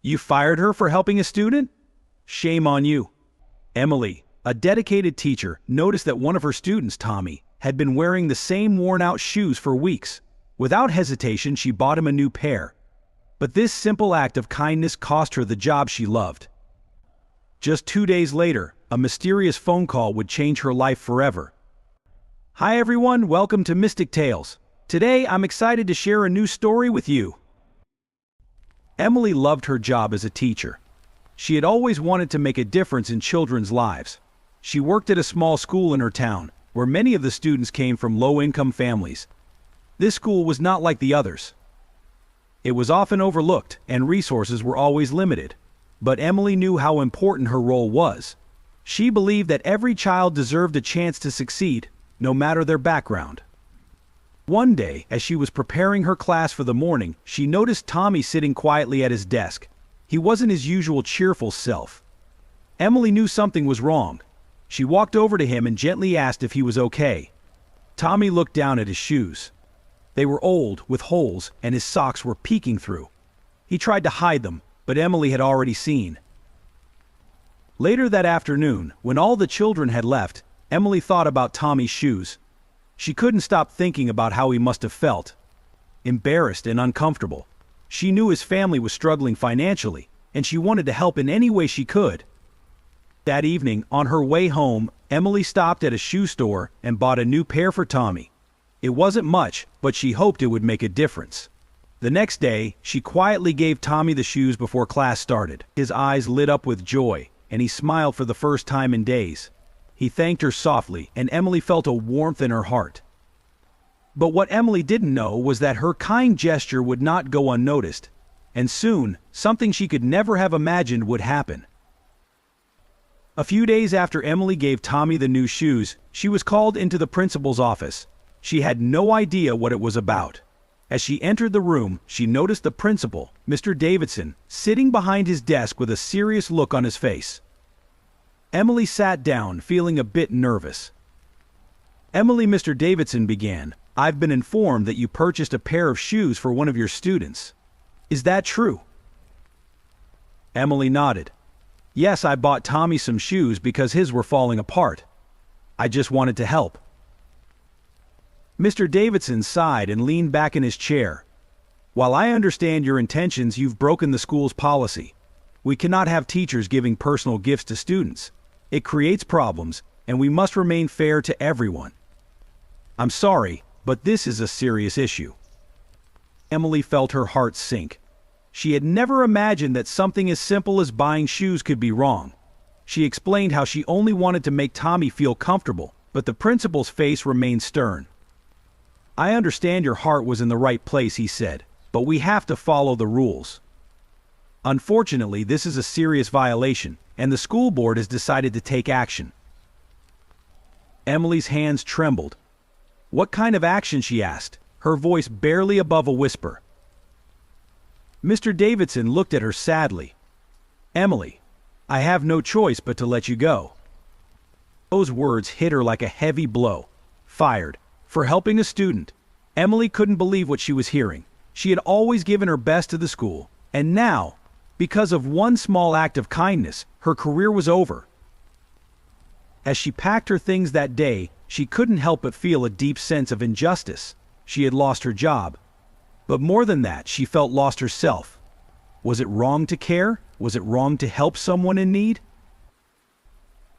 You fired her for helping a student? Shame on you. Emily, a dedicated teacher, noticed that one of her students, Tommy, had been wearing the same worn-out shoes for weeks. Without hesitation, she bought him a new pair. But this simple act of kindness cost her the job she loved. Just 2 days later, a mysterious phone call would change her life forever. Hi everyone, welcome to Mystic Tales. Today, I'm excited to share a new story with you. Emily loved her job as a teacher. She had always wanted to make a difference in children's lives. She worked at a small school in her town, where many of the students came from low-income families. This school was not like the others. It was often overlooked, and resources were always limited. But Emily knew how important her role was. She believed that every child deserved a chance to succeed, no matter their background. One day, as she was preparing her class for the morning, she noticed Tommy sitting quietly at his desk. He wasn't his usual cheerful self. Emily knew something was wrong. She walked over to him and gently asked if he was okay. Tommy looked down at his shoes. They were old, with holes, and his socks were peeking through. He tried to hide them, but Emily had already seen. Later that afternoon, when all the children had left, Emily thought about Tommy's shoes. She couldn't stop thinking about how he must have felt. Embarrassed and uncomfortable. She knew his family was struggling financially, and she wanted to help in any way she could. That evening, on her way home, Emily stopped at a shoe store and bought a new pair for Tommy. It wasn't much, but she hoped it would make a difference. The next day, she quietly gave Tommy the shoes before class started. His eyes lit up with joy, and he smiled for the first time in days. He thanked her softly, and Emily felt a warmth in her heart. But what Emily didn't know was that her kind gesture would not go unnoticed, and soon, something she could never have imagined would happen. A few days after Emily gave Tommy the new shoes, she was called into the principal's office. She had no idea what it was about. As she entered the room, she noticed the principal, Mr. Davidson, sitting behind his desk with a serious look on his face. Emily sat down, feeling a bit nervous. "Emily," Mr. Davidson began, "I've been informed that you purchased a pair of shoes for one of your students. Is that true?" Emily nodded. "Yes, I bought Tommy some shoes because his were falling apart. I just wanted to help." Mr. Davidson sighed and leaned back in his chair. "While I understand your intentions, you've broken the school's policy. We cannot have teachers giving personal gifts to students. It creates problems, and we must remain fair to everyone. I'm sorry, but this is a serious issue." Emily felt her heart sink. She had never imagined that something as simple as buying shoes could be wrong. She explained how she only wanted to make Tommy feel comfortable, but the principal's face remained stern. "I understand your heart was in the right place," he said, "but we have to follow the rules. Unfortunately, this is a serious violation, and the school board has decided to take action." Emily's hands trembled. "What kind of action?" she asked, her voice barely above a whisper. Mr. Davidson looked at her sadly. "Emily, I have no choice but to let you go." Those words hit her like a heavy blow. Fired. For helping a student. Emily couldn't believe what she was hearing. She had always given her best to the school, and now, because of one small act of kindness, her career was over. As she packed her things that day, she couldn't help but feel a deep sense of injustice. She had lost her job. But more than that, she felt lost herself. Was it wrong to care? Was it wrong to help someone in need?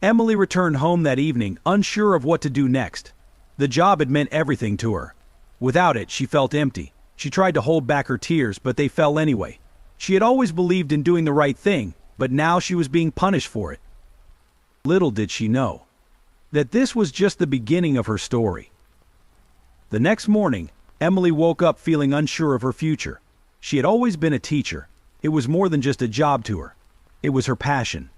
Emily returned home that evening, unsure of what to do next. The job had meant everything to her. Without it, she felt empty. She tried to hold back her tears, but they fell anyway. She had always believed in doing the right thing, but now she was being punished for it. Little did she know that this was just the beginning of her story. The next morning, Emily woke up feeling unsure of her future. She had always been a teacher. It was more than just a job to her. It was her passion.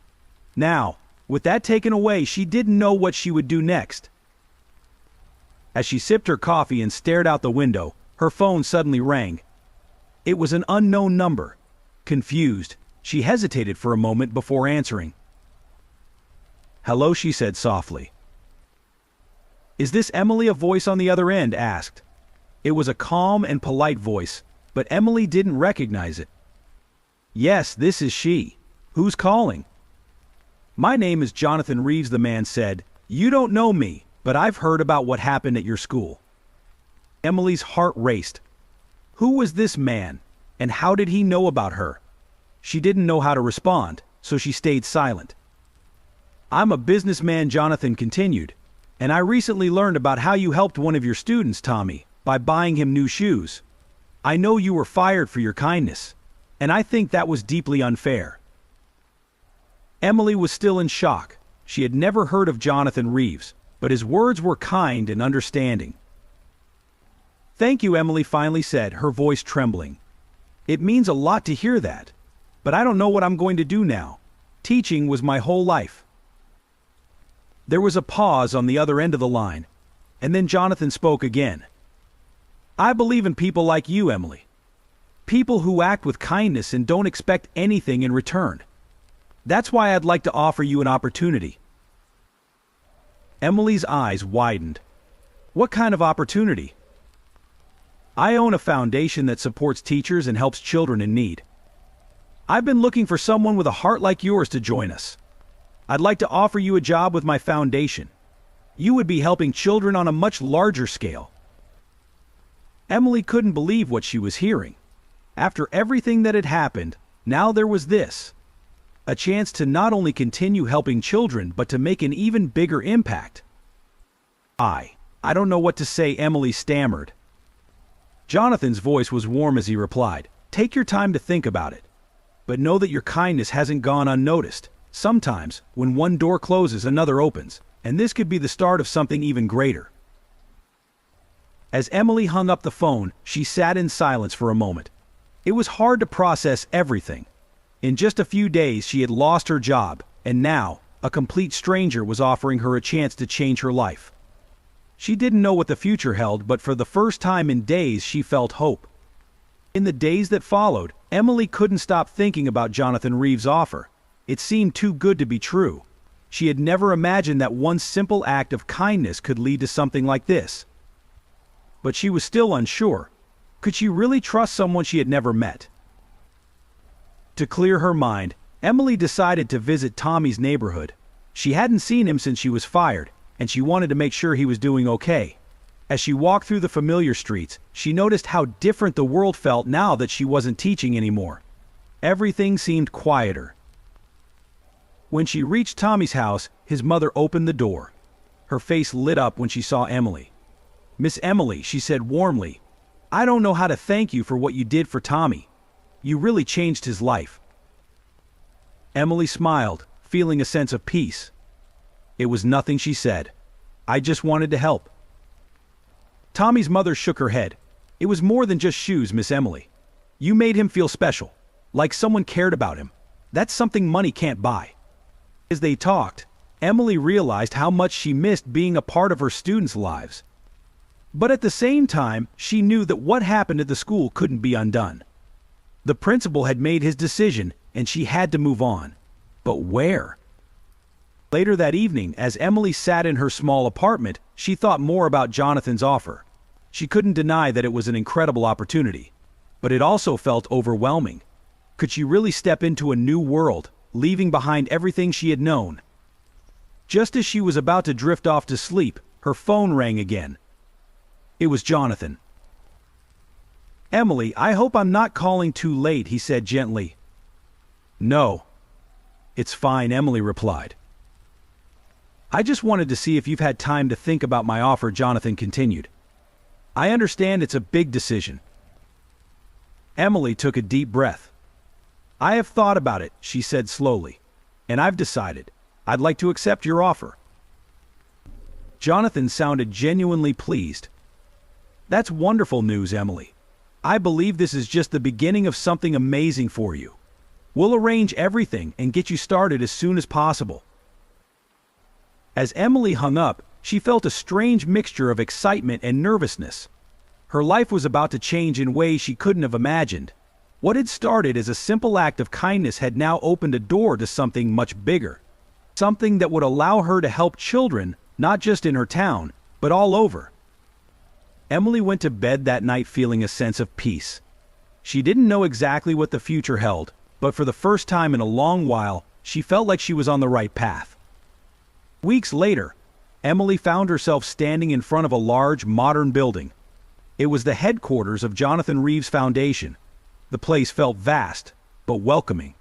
Now, with that taken away, she didn't know what she would do next. As she sipped her coffee and stared out the window, her phone suddenly rang. It was an unknown number. Confused, she hesitated for a moment before answering. "Hello," she said softly. "Is this Emily?" a voice on the other end asked. It was a calm and polite voice, but Emily didn't recognize it. Yes, this is she. Who's calling? My name is Jonathan Reeves, the man said. You don't know me, but I've heard about what happened at your school. Emily's heart raced. Who was this man, and how did he know about her? She didn't know how to respond, so she stayed silent. I'm a businessman, Jonathan continued, and I recently learned about how you helped one of your students, Tommy, by buying him new shoes. I know you were fired for your kindness, and I think that was deeply unfair. Emily was still in shock. She had never heard of Jonathan Reeves, but his words were kind and understanding. Thank you, Emily finally said, her voice trembling. It means a lot to hear that, but I don't know what I'm going to do now. Teaching was my whole life. There was a pause on the other end of the line, and then Jonathan spoke again. I believe in people like you, Emily. People who act with kindness and don't expect anything in return. That's why I'd like to offer you an opportunity. Emily's eyes widened. What kind of opportunity? I own a foundation that supports teachers and helps children in need. I've been looking for someone with a heart like yours to join us. I'd like to offer you a job with my foundation. You would be helping children on a much larger scale. Emily couldn't believe what she was hearing. After everything that had happened, now there was this. A chance to not only continue helping children, but to make an even bigger impact. I don't know what to say, Emily stammered. Jonathan's voice was warm as he replied, Take your time to think about it. But know that your kindness hasn't gone unnoticed. Sometimes, when one door closes, another opens, and this could be the start of something even greater. As Emily hung up the phone, she sat in silence for a moment. It was hard to process everything. In just a few days, she had lost her job, and now, a complete stranger was offering her a chance to change her life. She didn't know what the future held, but for the first time in days, she felt hope. In the days that followed, Emily couldn't stop thinking about Jonathan Reeves' offer. It seemed too good to be true. She had never imagined that one simple act of kindness could lead to something like this. But she was still unsure. Could she really trust someone she had never met? To clear her mind, Emily decided to visit Tommy's neighborhood. She hadn't seen him since she was fired, and she wanted to make sure he was doing okay. As she walked through the familiar streets, she noticed how different the world felt now that she wasn't teaching anymore. Everything seemed quieter. When she reached Tommy's house, his mother opened the door. Her face lit up when she saw Emily. Miss Emily, she said warmly, I don't know how to thank you for what you did for Tommy. You really changed his life. Emily smiled, feeling a sense of peace. It was nothing, she said. I just wanted to help. Tommy's mother shook her head. It was more than just shoes, Miss Emily. You made him feel special, like someone cared about him. That's something money can't buy. As they talked, Emily realized how much she missed being a part of her students' lives. But at the same time, she knew that what happened at the school couldn't be undone. The principal had made his decision, and she had to move on. But where? Later that evening, as Emily sat in her small apartment, she thought more about Jonathan's offer. She couldn't deny that it was an incredible opportunity, but it also felt overwhelming. Could she really step into a new world, leaving behind everything she had known? Just as she was about to drift off to sleep, her phone rang again. It was Jonathan. Emily, I hope I'm not calling too late, he said gently. No. It's fine, Emily replied. I just wanted to see if you've had time to think about my offer, Jonathan continued. I understand it's a big decision. Emily took a deep breath. I have thought about it, she said slowly, and I've decided. I'd like to accept your offer. Jonathan sounded genuinely pleased. That's wonderful news, Emily. I believe this is just the beginning of something amazing for you. We'll arrange everything and get you started as soon as possible. As Emily hung up, she felt a strange mixture of excitement and nervousness. Her life was about to change in ways she couldn't have imagined. What had started as a simple act of kindness had now opened a door to something much bigger. Something that would allow her to help children, not just in her town, but all over. Emily went to bed that night feeling a sense of peace. She didn't know exactly what the future held, but for the first time in a long while, she felt like she was on the right path. Weeks later, Emily found herself standing in front of a large, modern building. It was the headquarters of Jonathan Reeves Foundation. The place felt vast, but welcoming.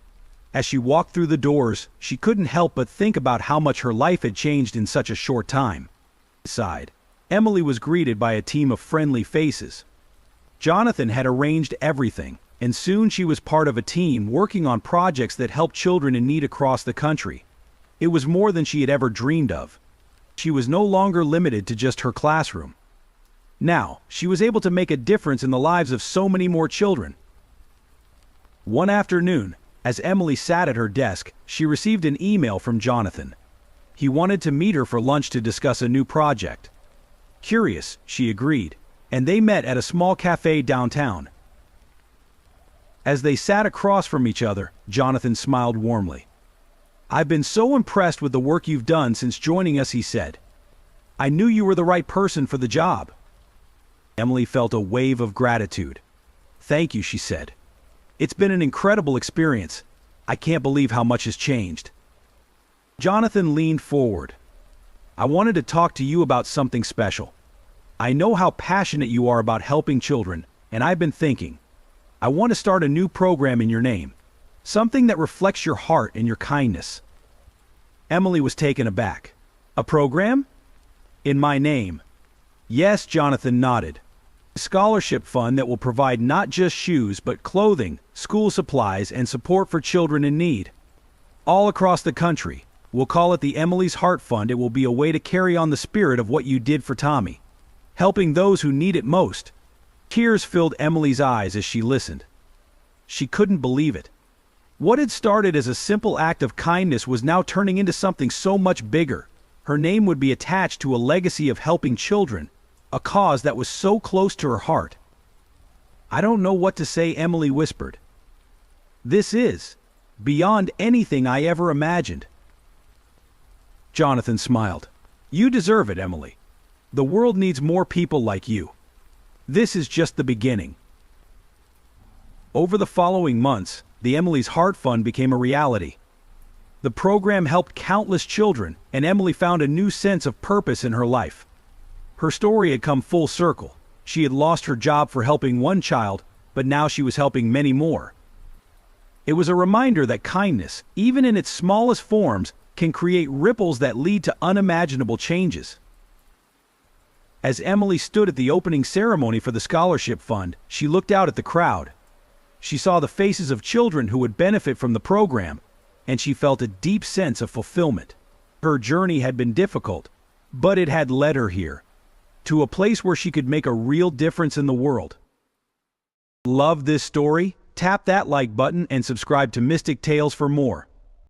As she walked through the doors, she couldn't help but think about how much her life had changed in such a short time. Inside, Emily was greeted by a team of friendly faces. Jonathan had arranged everything, and soon she was part of a team working on projects that helped children in need across the country. It was more than she had ever dreamed of. She was no longer limited to just her classroom. Now, she was able to make a difference in the lives of so many more children. One afternoon, as Emily sat at her desk, she received an email from Jonathan. He wanted to meet her for lunch to discuss a new project. Curious, she agreed, and they met at a small cafe downtown. As they sat across from each other, Jonathan smiled warmly. "I've been so impressed with the work you've done since joining us," he said. "I knew you were the right person for the job." Emily felt a wave of gratitude. "Thank you," she said. "It's been an incredible experience. I can't believe how much has changed." Jonathan leaned forward. "I wanted to talk to you about something special. I know how passionate you are about helping children, and I've been thinking, I want to start a new program in your name, something that reflects your heart and your kindness." Emily was taken aback. "A program? In my name?" "Yes," Jonathan nodded. "A scholarship fund that will provide not just shoes, but clothing, school supplies, and support for children in need. All across the country. We'll call it the Emily's Heart Fund. It will be a way to carry on the spirit of what you did for Tommy, helping those who need it most." Tears filled Emily's eyes as she listened. She couldn't believe it. What had started as a simple act of kindness was now turning into something so much bigger. Her name would be attached to a legacy of helping children, a cause that was so close to her heart. "I don't know what to say," Emily whispered. "This is beyond anything I ever imagined." Jonathan smiled. "You deserve it, Emily. The world needs more people like you. This is just the beginning." Over the following months, the Emily's Heart Fund became a reality. The program helped countless children, and Emily found a new sense of purpose in her life. Her story had come full circle. She had lost her job for helping one child, but now she was helping many more. It was a reminder that kindness, even in its smallest forms, can create ripples that lead to unimaginable changes. As Emily stood at the opening ceremony for the scholarship fund, she looked out at the crowd. She saw the faces of children who would benefit from the program, and she felt a deep sense of fulfillment. Her journey had been difficult, but it had led her here, to a place where she could make a real difference in the world. Love this story? Tap that like button and subscribe to Mystic Tales for more.